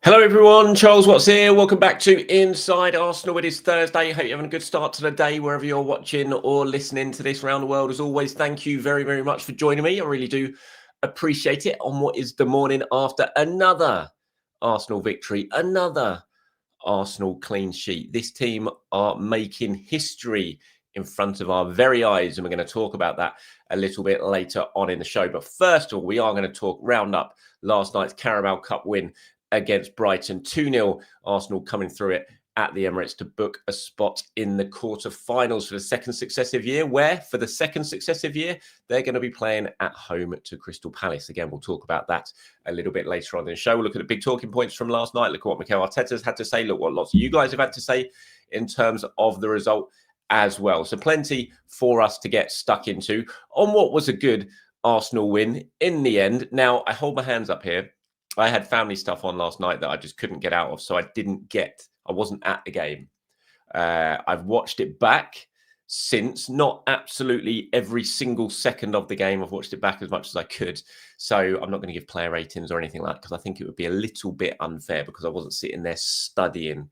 Hello everyone, Charles Watts here. Welcome back to Inside Arsenal. It is Thursday. Hope you're having a good start to the day wherever you're watching or listening to this around the world. As always, thank you very, very much for joining me. I really do appreciate it on what is the morning after another Arsenal victory, another Arsenal clean sheet. This team are making history in front of our very eyes, and we're going to talk about that a little bit later on in the show. But first of all, we are going to round up last night's Carabao Cup win against Brighton. 2-0 Arsenal coming through it at the Emirates to book a spot in the quarter-finals for the second successive year, where for the second successive year, they're going to be playing at home to Crystal Palace. Again, we'll talk about that a little bit later on in the show. We'll look at the big talking points from last night. Look at what Mikel Arteta's had to say. Look what lots of you guys have had to say in terms of the result as well. So plenty for us to get stuck into on what was a good Arsenal win in the end. Now, I hold my hands up here. I had family stuff on last night that I just couldn't get out of. So I wasn't at the game. I've watched it back since, not absolutely every single second of the game. I've watched it back as much as I could. So I'm not going to give player ratings or anything like that because I think it would be a little bit unfair because I wasn't sitting there studying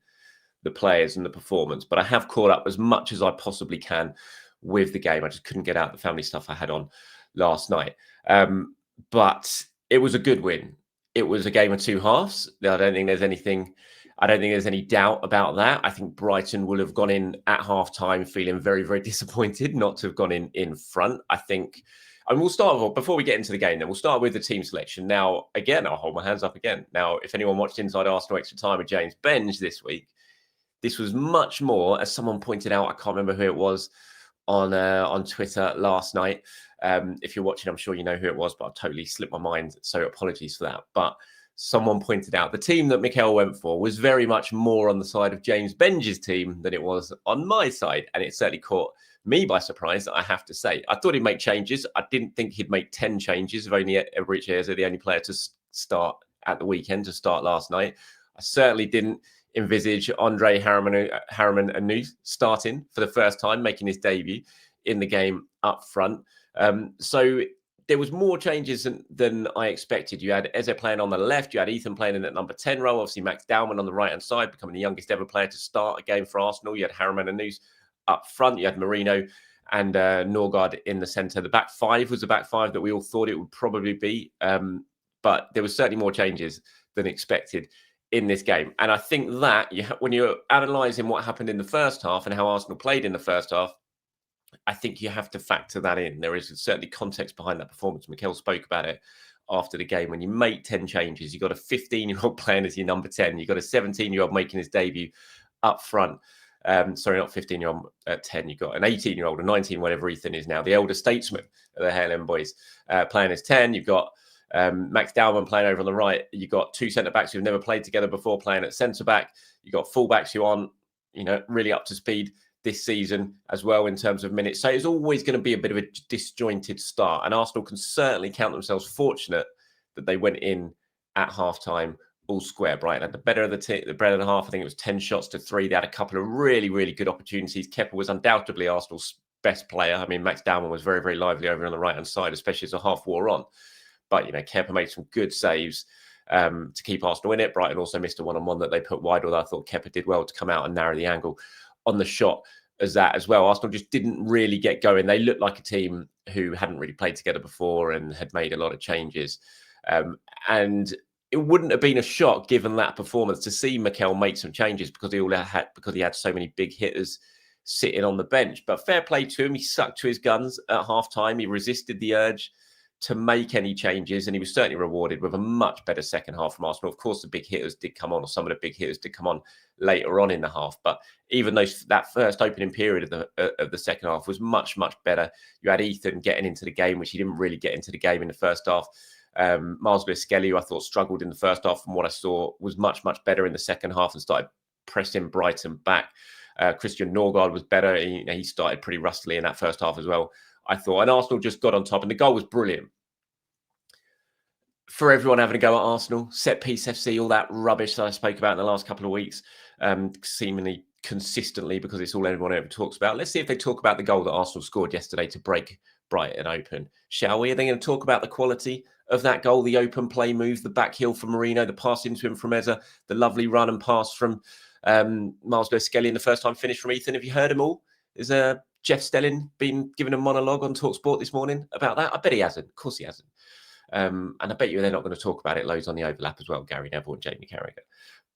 the players and the performance. But I have caught up as much as I possibly can with the game. I just couldn't get out the family stuff I had on last night. But it was a good win. It was a game of two halves. I don't think there's any doubt about that. I think Brighton will have gone in at half-time feeling very, very disappointed not to have gone in front. I think, and we'll start, before we get into the game, then we'll start with the team selection. Now, again, I'll hold my hands up again. Now, if anyone watched Inside Arsenal Extra Time with James Benge this week, this was much more, as someone pointed out, I can't remember who it was, on Twitter last night. If you're watching, I'm sure you know who it was, but I've totally slipped my mind. So apologies for that. But someone pointed out the team that Mikel went for was very much more on the side of James Benge's team than it was on my side. And it certainly caught me by surprise, I have to say. I thought he'd make changes. I didn't think he'd make 10 changes. If only Rich Ayres the only player to start at the weekend, to start last night. I certainly didn't envisage Andre Harriman Anou starting for the first time, making his debut in the game up front. So there was more changes than I expected. You had Eze playing on the left. You had Ethan playing in that number 10 role. Obviously, Max Dowman on the right-hand side, becoming the youngest ever player to start a game for Arsenal. You had Harriman Anou up front. You had Marino and Norgard in the centre. The back five was the back five that we all thought it would probably be. But there was certainly more changes than expected in this game. And I think that when you're analysing what happened in the first half and how Arsenal played in the first half, I think you have to factor that in. There is certainly context behind that performance. Mikel spoke about it after the game. When you make 10 changes, you've got a 15-year-old playing as your number 10. You've got a 17-year-old making his debut up front. Sorry, not 15-year-old at 10. You've got an 18-year-old, a 19, whatever Ethan is now, the elder statesman of the Hale End boys, playing as 10. You've got Max Dowman playing over on the right. You've got two centre-backs who've never played together before playing at centre-back. You've got full-backs who aren't, really up to speed this season as well in terms of minutes. So it's always going to be a bit of a disjointed start. And Arsenal can certainly count themselves fortunate that they went in at half-time all square. Brighton had the better of the better than half. I think it was 10 shots to 3. They had a couple of really, really good opportunities. Kepa was undoubtedly Arsenal's best player. I mean, Max Dowman was very, very lively over on the right-hand side, especially as the half wore on. But, Kepa made some good saves to keep Arsenal in it. Brighton also missed a one-on-one that they put wide, although I thought Kepa did well to come out and narrow the angle on the shot as that as well. Arsenal just didn't really get going. They looked like a team who hadn't really played together before and had made a lot of changes. And it wouldn't have been a shock given that performance to see Mikel make some changes because he had so many big hitters sitting on the bench. But fair play to him. He stuck to his guns at half-time. He resisted the urge to make any changes, and he was certainly rewarded with a much better second half from Arsenal. Of course, the big hitters did come on, or some of the big hitters did come on later on in the half. But even though that first opening period of the second half was much, much better, you had Ethan getting into the game, which he didn't really get into the game in the first half. Miles Lewis-Skelly, who I thought struggled in the first half from what I saw, was much, much better in the second half and started pressing Brighton back. Christian Norgard was better. He started pretty rustily in that first half as well, I thought. And Arsenal just got on top, and the goal was brilliant. For everyone having a go at Arsenal, set piece FC, all that rubbish that I spoke about in the last couple of weeks, seemingly consistently because it's all anyone ever talks about. Let's see if they talk about the goal that Arsenal scored yesterday to break Brighton open, shall we? Are they going to talk about the quality of that goal, the open play move, the back heel from Marino, the pass into him from Eza, the lovely run and pass from Miles Lewis-Skelly in the first time finish from Ethan. Have you heard them all? Is Jeff Stelling been given a monologue on TalkSport this morning about that? I bet he hasn't. Of course he hasn't. And I bet you they're not going to talk about it loads on the overlap as well, Gary Neville and Jamie Carragher.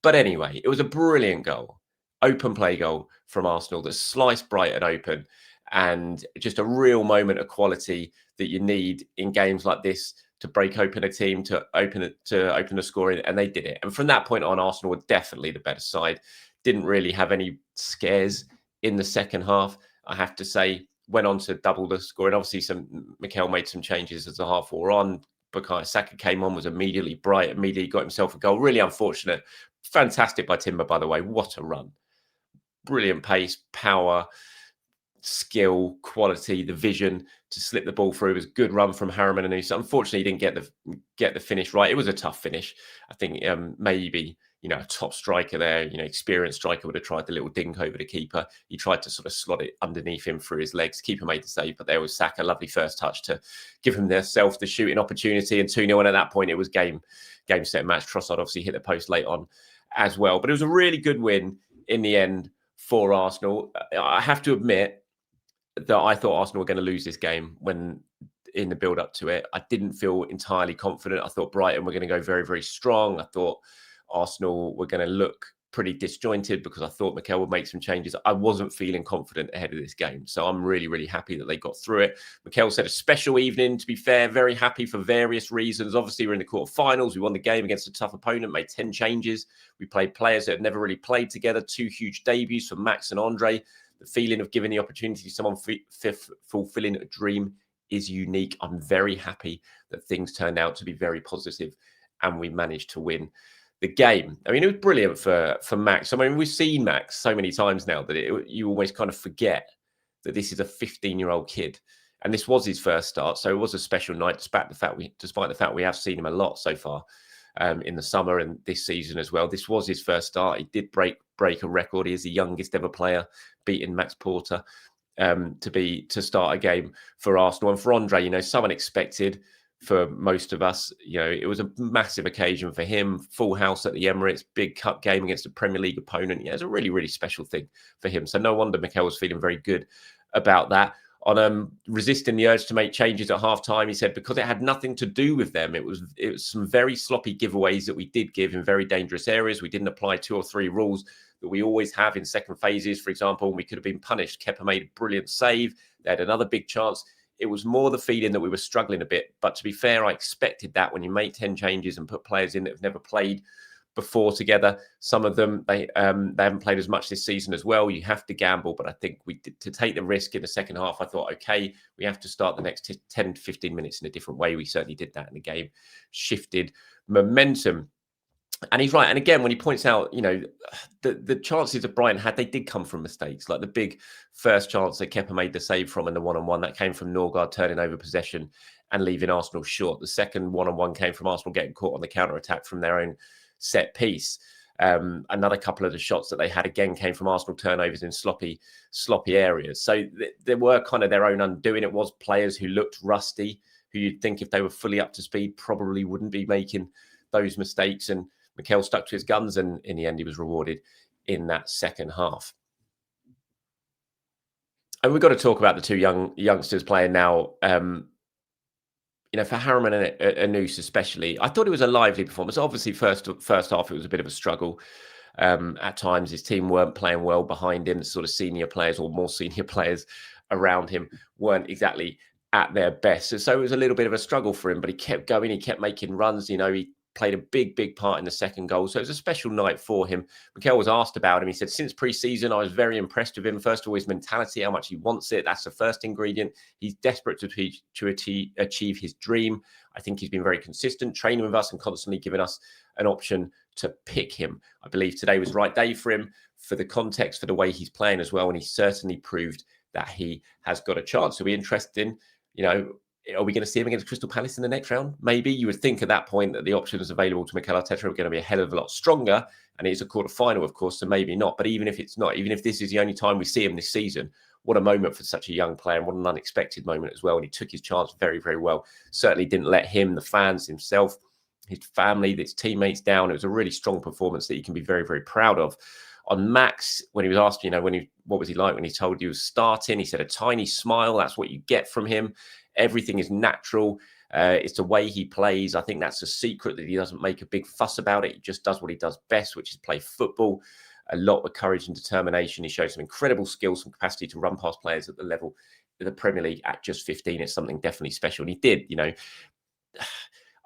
But anyway, it was a brilliant goal, open play goal from Arsenal that sliced Brighton open, and just a real moment of quality that you need in games like this to break open a team, to open the scoring, and they did it. And from that point on, Arsenal were definitely the better side. Didn't really have any scares in the second half, I have to say. Went on to double the score, and obviously Mikel made some changes as the half wore on. Bukayo Saka came on, was immediately bright, immediately got himself a goal. Really unfortunate. Fantastic by Timber, by the way. What a run. Brilliant pace, power, skill, quality, the vision to slip the ball through. It was a good run from Harriman and Issa. Unfortunately, he didn't get the finish right. It was a tough finish. I think maybe a top striker there, experienced striker would have tried the little dink over the keeper. He tried to sort of slot it underneath him through his legs. Keeper made the save, but there was Saka, lovely first touch to give him themselves the shooting opportunity, and 2-0. And at that point, it was game set match. Trossard obviously hit the post late on as well. But it was a really good win in the end for Arsenal. I have to admit that I thought Arsenal were going to lose this game when in the build up to it. I didn't feel entirely confident. I thought Brighton were going to go very, very strong. I thought Arsenal were going to look pretty disjointed because I thought Mikel would make some changes. I wasn't feeling confident ahead of this game. So I'm really, really happy that they got through it. Mikel said a special evening, to be fair, very happy for various reasons. Obviously, we're in the quarterfinals. We won the game against a tough opponent, made 10 changes. We played players that had never really played together, 2 huge debuts for Max and Andre. The feeling of giving the opportunity to someone fulfilling a dream is unique. I'm very happy that things turned out to be very positive and we managed to win the game. I mean, it was brilliant for Max. I mean, we've seen Max so many times now that you always kind of forget that this is a 15-year-old kid. And this was his first start. So it was a special night, despite the fact we have seen him a lot so far in the summer and this season as well. This was his first start. He did break a record. He is the youngest ever player, beating Max Porter to start a game for Arsenal. And for Andre, so unexpected for most of us. It was a massive occasion for him. Full house at the Emirates, big cup game against a Premier League opponent. Yeah, it's a really, really special thing for him. So no wonder Mikel was feeling very good about that. On resisting the urge to make changes at half-time, he said because it had nothing to do with them. It was some very sloppy giveaways that we did give in very dangerous areas. We didn't apply 2 or 3 rules that we always have in second phases. For example, when we could have been punished. Kepa made a brilliant save. They had another big chance. It was more the feeling that we were struggling a bit. But to be fair, I expected that when you make 10 changes and put players in that have never played before together. Some of them, they haven't played as much this season as well. You have to gamble. But I think to take the risk in the second half, I thought, okay, we have to start the next 10 to 15 minutes in a different way. We certainly did that in the game. Shifted momentum. And he's right. And again, when he points out, the chances that Brighton had, they did come from mistakes. Like the big first chance that Kepa made the save from in the one-on-one, that came from Norgard turning over possession and leaving Arsenal short. The second one-on-one came from Arsenal getting caught on the counter-attack from their own set piece. Another couple of the shots that they had again came from Arsenal turnovers in sloppy areas. So there were kind of their own undoing. It was players who looked rusty, who you'd think if they were fully up to speed probably wouldn't be making those mistakes. And Mikel stuck to his guns, and in the end, he was rewarded in that second half. And we've got to talk about the 2 youngsters playing now. For Harriman and Anus especially, I thought it was a lively performance. Obviously, first half, it was a bit of a struggle. At times, his team weren't playing well behind him. The sort of senior players or more senior players around him weren't exactly at their best. So it was a little bit of a struggle for him, but he kept going. He kept making runs. He played a big part in the second goal. So it was a special night for him. Mikel was asked about him. He said, since pre-season, I was very impressed with him. First of all, his mentality, how much he wants it. That's the first ingredient. He's desperate to achieve his dream. I think he's been very consistent, training with us and constantly giving us an option to pick him. I believe today was the right day for him, for the context, for the way he's playing as well. And he certainly proved that he has got a chance. So we're interested in, are we going to see him against Crystal Palace in the next round? Maybe. You would think at that point that the options available to Mikel Arteta are going to be a hell of a lot stronger. And it's a quarter-final, of course, so maybe not. But even if it's not, even if this is the only time we see him this season, what a moment for such a young player, and what an unexpected moment as well. And he took his chance very, very well. Certainly didn't let him, the fans, himself, his family, his teammates down. It was a really strong performance that he can be very, very proud of. On Max, when he was asked, what was he like when he told you he was starting? He said a tiny smile. That's what you get from him. Everything is natural. It's the way he plays. I think that's a secret, that he doesn't make a big fuss about it. He just does what he does best, which is play football. A lot of courage and determination. He shows some incredible skills, some capacity to run past players at the level of the Premier League at just 15. It's something definitely special. And he did,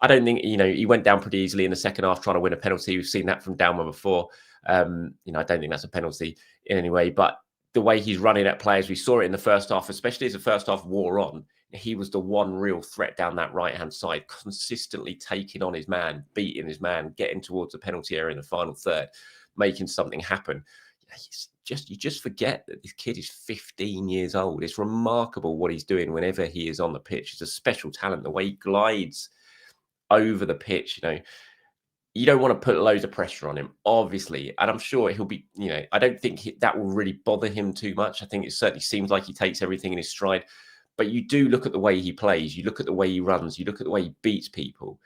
I don't think, he went down pretty easily in the second half trying to win a penalty. We've seen that from Downman before. I don't think that's a penalty in any way, but the way he's running at players, we saw it in the first half, especially as the first half wore on. He was the one real threat down that right-hand side, consistently taking on his man, beating his man, getting towards the penalty area in the final third, making something happen. You just forget that this kid is 15 years old. It's remarkable what he's doing whenever he is on the pitch. It's a special talent, the way he glides over the pitch. You don't want to put loads of pressure on him, obviously. And I'm sure he'll be, I don't think that will really bother him too much. I think it certainly seems like he takes everything in his stride. But you do look at the way he plays. You look at the way he runs. You look at the way he beats people.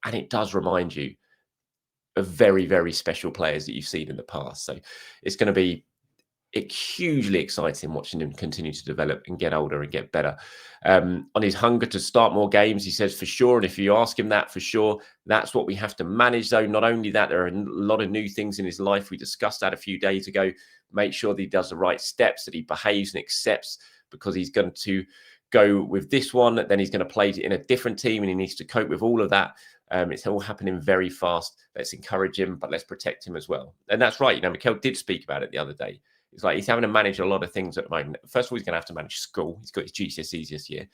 And it does remind you of very, very special players that you've seen in the past. So it's going to be hugely exciting watching him continue to develop and get older and get better. On his hunger to start more games, he says for sure. And if you ask him that, for sure, that's what we have to manage, though. Not only that, there are a lot of new things in his life. We discussed that a few days ago. Make sure that he does the right steps, that he behaves and accepts, because he's going to go with this one. Then he's going to play in a different team, and he needs to cope with all of that. It's all happening very fast. Let's encourage him, but let's protect him as well. And that's right. Mikel did speak about it the other day. It's like he's having to manage a lot of things at the moment. First of all, he's going to have to manage school. He's got his GCSEs this year.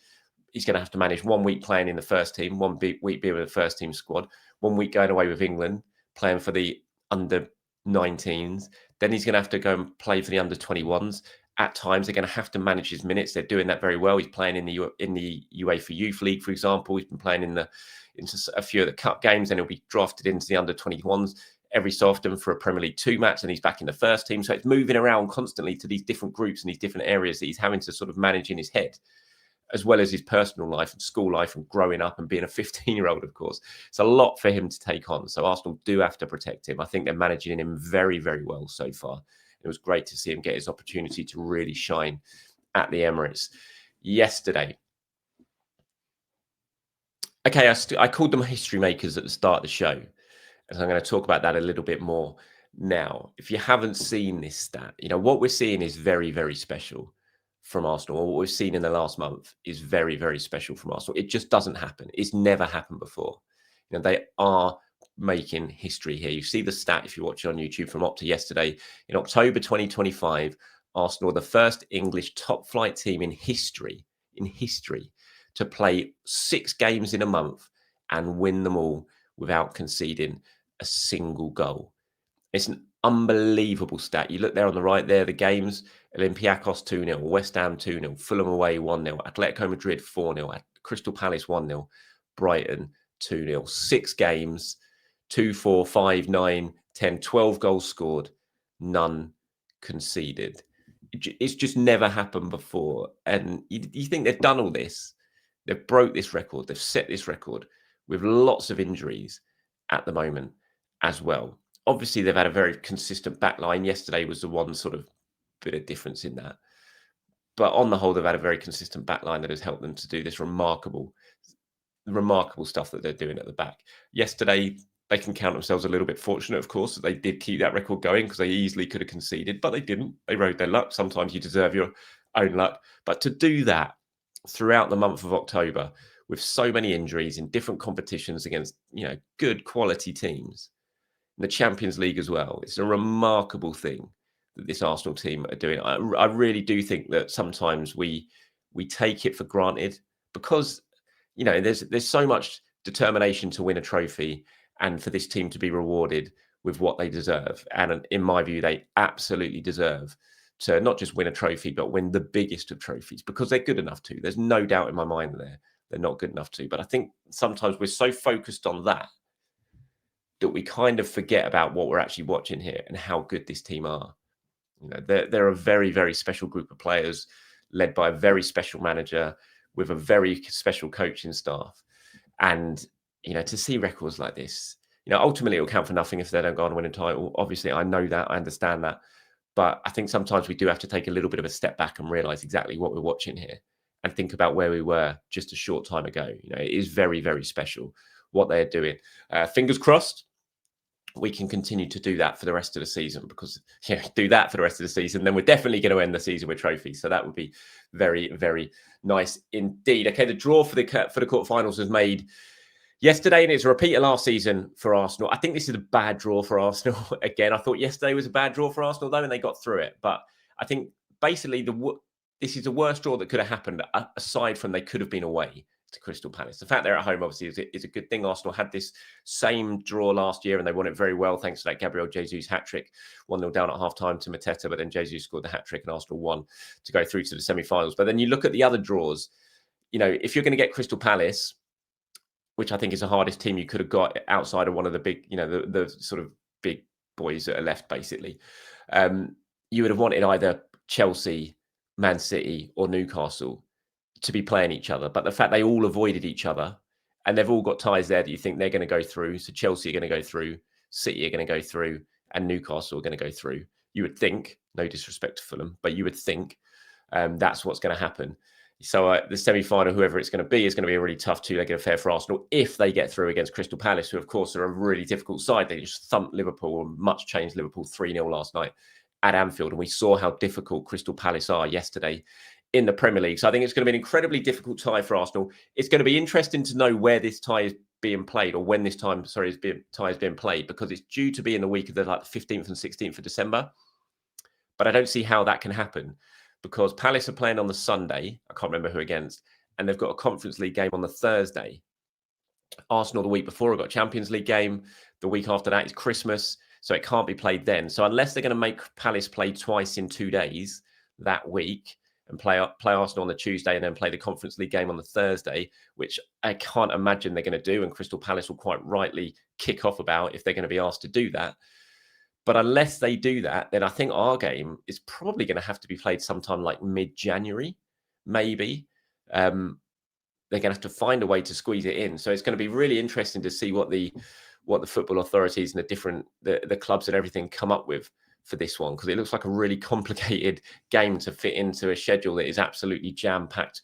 He's going to have to manage 1 week playing in the first team, 1 week being with the first team squad, 1 week going away with England, playing for the under-19s. Then he's going to have to go and play for the under-21s. At times, they're going to have to manage his minutes. They're doing that very well. He's playing in the UEFA Youth League, for example. He's been playing into a few of the cup games, and he'll be drafted into the under-21s every so often for a Premier League 2 match, and he's back in the first team. So it's moving around constantly to these different groups and these different areas that he's having to sort of manage in his head, as well as his personal life and school life and growing up and being a 15-year-old, of course. It's a lot for him to take on. So Arsenal do have to protect him. I think they're managing him very, very well so far. It was great to see him get his opportunity to really shine at the Emirates yesterday. Okay, I called them history makers at the start of the show. And so I'm going to talk about that a little bit more now. If you haven't seen this stat, what we're seeing is very, very special from Arsenal. What we've seen in the last month is very, very special from Arsenal. It just doesn't happen. It's never happened before. They are making history here. You see the stat if you watch it on YouTube from Opta yesterday. In October 2025, Arsenal are the first English top flight team in history to play 6 games in a month and win them all without conceding a single goal. It's an unbelievable stat. You look there on the right there, the games: Olympiacos 2-0, West Ham 2-0, Fulham away 1-0, Atletico Madrid 4-0, Crystal Palace 1-0, Brighton 2-0. 6 games, 2, 4, 5, 9, 10, 12 goals scored, none conceded. It's just never happened before. And you think they've done all this. They've broke this record. They've set this record with lots of injuries at the moment as well. Obviously, they've had a very consistent backline. Yesterday was the one sort of bit of difference in that. But on the whole, they've had a very consistent backline that has helped them to do this remarkable stuff that they're doing at the back. Yesterday, they can count themselves a little bit fortunate, of course, that they did keep that record going, because they easily could have conceded, but they didn't. They rode their luck. Sometimes you deserve your own luck. But to do that throughout the month of October, with so many injuries in different competitions against, good quality teams, in the Champions League as well, it's a remarkable thing that this Arsenal team are doing. I really do think that sometimes we take it for granted, because, there's so much determination to win a trophy and for this team to be rewarded with what they deserve. And in my view, they absolutely deserve to not just win a trophy, but win the biggest of trophies, because they're good enough to. There's no doubt in my mind they're not good enough to. But I think sometimes we're so focused on that we kind of forget about what we're actually watching here and how good this team are. They're a very, very special group of players. led by a very special manager with a very special coaching staff. And, to see records like this, ultimately it will count for nothing if they don't go on and win a title. Obviously, I know that, I understand that. But I think sometimes we do have to take a little bit of a step back and realize exactly what we're watching here and think about where we were just a short time ago. It is very, very special what they're doing. Fingers crossed, we can continue to do that for the rest of the season, because do that for the rest of the season, then we're definitely going to end the season with trophies. So that would be very, very nice indeed. Okay, the draw for the quarterfinals was made yesterday, and it's a repeat of last season for Arsenal. I think this is a bad draw for Arsenal. Again, I thought yesterday was a bad draw for Arsenal, though, and they got through it. But I think basically this is the worst draw that could have happened, aside from they could have been away to Crystal Palace. The fact they're at home, obviously, is a good thing. Arsenal had this same draw last year, and they won it very well, thanks to that Gabriel Jesus hat-trick. 1-0 down at half-time to Mateta, but then Jesus scored the hat-trick, and Arsenal won to go through to the semi-finals. But then you look at the other draws, if you're going to get Crystal Palace, which I think is the hardest team you could have got outside of one of the big, the sort of big boys that are left, basically, you would have wanted either Chelsea, Man City, or Newcastle to be playing each other. But the fact they all avoided each other, and they've all got ties there that you think they're going to go through. So Chelsea are going to go through, City are going to go through, and Newcastle are going to go through. You would think, no disrespect to Fulham, but you would think that's what's going to happen. So the semi-final, whoever it's going to be, is going to be a really tough two-legged affair for Arsenal if they get through against Crystal Palace, who, of course, are a really difficult side. They just thumped Liverpool, and much changed Liverpool 3-0 last night at Anfield. And we saw how difficult Crystal Palace are yesterday in the Premier League. So I think it's going to be an incredibly difficult tie for Arsenal. It's going to be interesting to know where this tie is being played, or when this tie is being played, because it's due to be in the week of the 15th and 16th of December. But I don't see how that can happen, because Palace are playing on the Sunday. I can't remember who against, and they've got a Conference League game on the Thursday. Arsenal the week before have got a Champions League game. The week after that is Christmas, so it can't be played then. So unless they're going to make Palace play twice in 2 days that week, and play Arsenal on the Tuesday and then play the Conference League game on the Thursday, which I can't imagine they're going to do, and Crystal Palace will quite rightly kick off about if they're going to be asked to do that. But unless they do that, then I think our game is probably going to have to be played sometime like mid-January, maybe. They're going to have to find a way to squeeze it in. So it's going to be really interesting to see what the football authorities and the clubs and everything come up with for this one, because it looks like a really complicated game to fit into a schedule that is absolutely jam-packed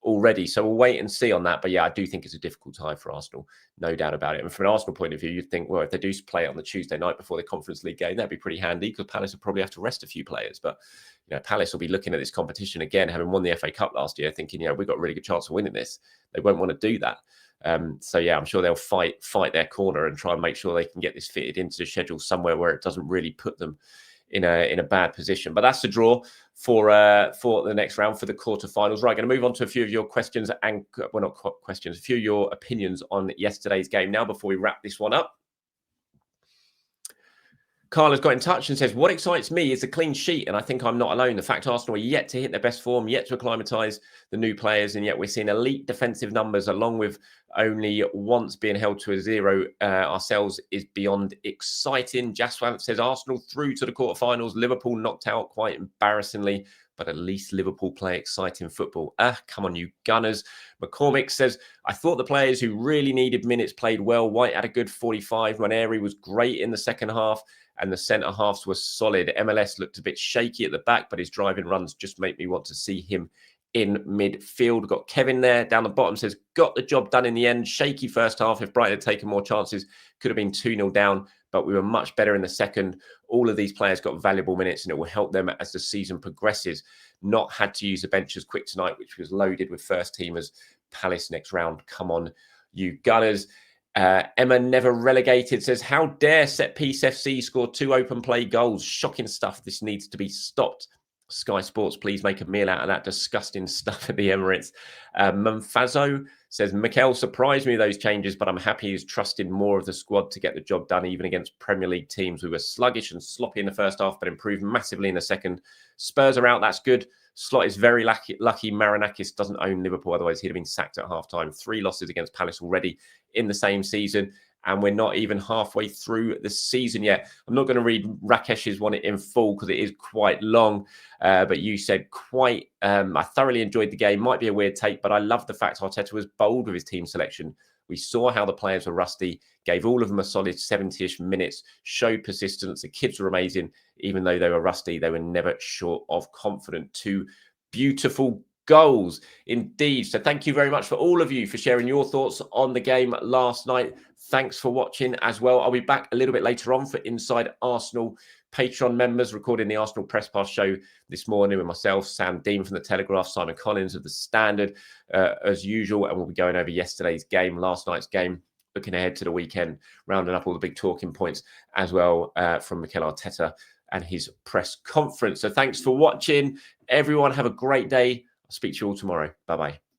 already. So we'll wait and see on that. But yeah, I do think it's a difficult tie for Arsenal, no doubt about it. And from an Arsenal point of view, you'd think, well, if they do play it on the Tuesday night before the Conference League game, that'd be pretty handy, because Palace will probably have to rest a few players. But Palace will be looking at this competition again, having won the FA Cup last year, thinking, we've got a really good chance of winning this. They won't want to do that. So yeah, I'm sure they'll fight their corner and try and make sure they can get this fitted into the schedule somewhere where it doesn't really put them in a bad position. But that's the draw for the next round, for the quarterfinals. Right, going to move on to a few of your questions and, well, not questions, a few of your opinions on yesterday's game now before we wrap this one up. Carl has got in touch and says, what excites me is the clean sheet, and I think I'm not alone. The fact Arsenal are yet to hit their best form, yet to acclimatise the new players, and yet we're seeing elite defensive numbers along with only once being held to a 0 ourselves is beyond exciting. Jaswant says, Arsenal through to the quarterfinals, Liverpool knocked out quite embarrassingly, but at least Liverpool play exciting football. Come on, you Gunners. McCormick says, I thought the players who really needed minutes played well. White had a good 45. Ranieri was great in the second half, and the centre-halves were solid. MLS looked a bit shaky at the back, but his driving runs just make me want to see him in midfield. Got Kevin there down the bottom, says, got the job done in the end. Shaky first half. If Brighton had taken more chances, could have been 2-0 down, but we were much better in the second. All of these players got valuable minutes, and it will help them as the season progresses. Not had to use the bench as quick tonight, which was loaded with first teamers. Palace next round. Come on, you Gunners. Emma Never Relegated says, how dare Set Piece FC score 2 open play goals? Shocking stuff. This needs to be stopped. Sky Sports, please make a meal out of that disgusting stuff at the Emirates. Manfazo says, Mikel surprised me with those changes, but I'm happy he's trusted more of the squad to get the job done, even against Premier League teams. We were sluggish and sloppy in the first half, but improved massively in the second. Spurs are out. That's good. Slot is very lucky. Marinakis doesn't own Liverpool, otherwise he'd have been sacked at halftime. 3 losses against Palace already in the same season. and we're not even halfway through the season yet. I'm not going to read Rakesh's one in full because it is quite long, but you said I thoroughly enjoyed the game. Might be a weird take, but I love the fact Arteta was bold with his team selection. We saw how the players were rusty, gave all of them a solid 70-ish minutes, showed persistence. The kids were amazing. Even though they were rusty, they were never short of confident. Two beautiful goals indeed. So thank you very much for all of you for sharing your thoughts on the game last night. Thanks for watching as well. I'll be back a little bit later on for Inside Arsenal Patreon members, recording the Arsenal Press Pass show this morning with myself, Sam Dean from The Telegraph, Simon Collins of The Standard, as usual. And we'll be going over yesterday's game, last night's game, looking ahead to the weekend, rounding up all the big talking points as well from Mikel Arteta and his press conference. So thanks for watching. Everyone have a great day. I'll speak to you all tomorrow. Bye-bye.